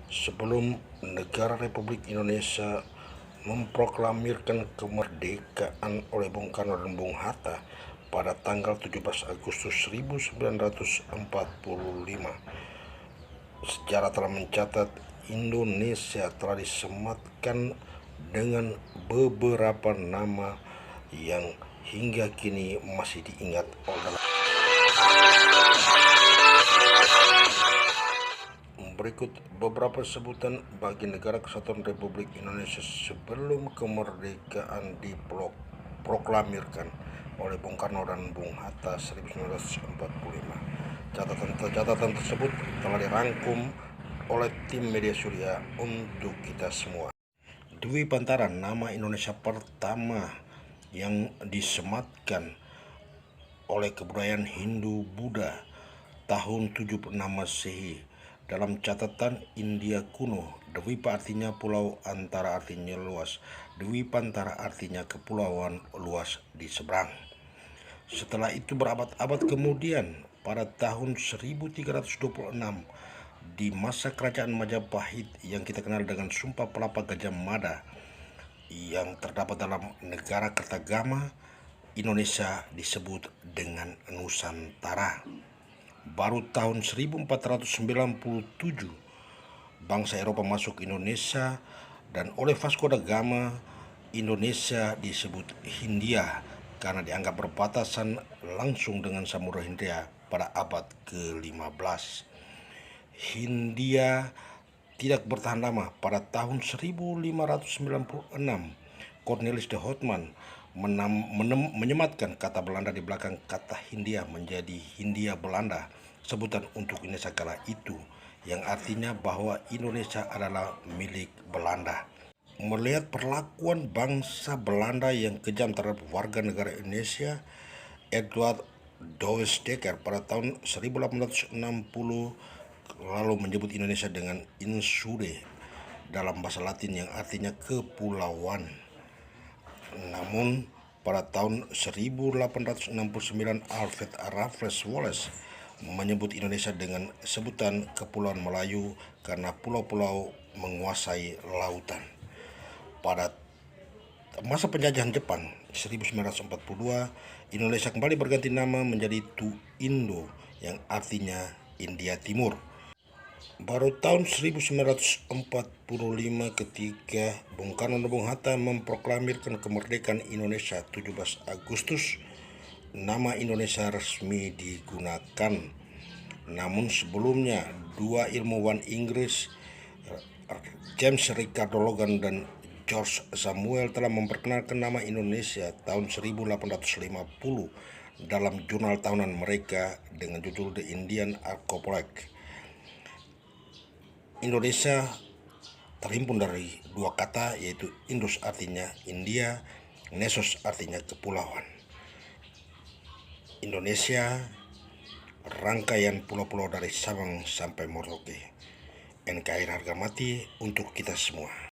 Sebelum negara Republik Indonesia memproklamirkan kemerdekaan oleh Bung Karno dan Bung Hatta pada tanggal 17 Agustus 1945, sejarah telah mencatat Indonesia telah disematkan dengan beberapa nama yang hingga kini masih diingat oleh. Berikut beberapa sebutan bagi negara kesatuan Republik Indonesia sebelum kemerdekaan diproklamirkan oleh Bung Karno dan Bung Hatta 1945. Catatan tersebut telah dirangkum oleh tim media Surya untuk kita semua. Dwi Pantara, nama Indonesia pertama yang disematkan oleh kebudayaan Hindu-Buddha tahun 76 Masehi. Dalam catatan India kuno, Dwipa artinya pulau, antara artinya luas. Dwi Pantara artinya kepulauan luas di seberang. Setelah itu berabad-abad kemudian, pada tahun 1326, di masa kerajaan Majapahit yang kita kenal dengan Sumpah Pelapa Gajah Mada yang terdapat dalam negara Kertagama, Indonesia disebut dengan Nusantara. Baru tahun 1497 bangsa Eropa masuk Indonesia, dan oleh Vasco da Gama Indonesia disebut Hindia karena dianggap berbatasan langsung dengan Samudra Hindia pada abad ke-15. Hindia tidak bertahan lama. Pada tahun 1596, Cornelis de Houtman menyematkan kata Belanda di belakang kata Hindia menjadi Hindia Belanda, sebutan untuk Indonesia kala itu, yang artinya bahwa Indonesia adalah milik Belanda. Melihat perlakuan bangsa Belanda yang kejam terhadap warga negara Indonesia, Edward Douwes Dekker pada tahun 1860 lalu menyebut Indonesia dengan Insulae dalam bahasa Latin yang artinya kepulauan. Namun pada tahun 1869 Alfred Raffles Wallace menyebut Indonesia dengan sebutan Kepulauan Melayu karena pulau-pulau menguasai lautan. Pada masa penjajahan Jepang 1942, Indonesia kembali berganti nama menjadi Tu Indo yang artinya India Timur. Baru tahun 1945 ketika Bung Karno dan Bung Hatta memproklamirkan kemerdekaan Indonesia 17 Agustus, nama Indonesia resmi digunakan. Namun sebelumnya, dua ilmuwan Inggris, James Ricardo Logan dan George Samuel, telah memperkenalkan nama Indonesia tahun 1850 dalam jurnal tahunan mereka dengan judul The Indian Archipelago. Indonesia terhimpun dari dua kata, yaitu Indus artinya India, Nesos artinya kepulauan. Indonesia rangkaian pulau-pulau dari Sabang sampai Merauke. NKRI harga mati untuk kita semua.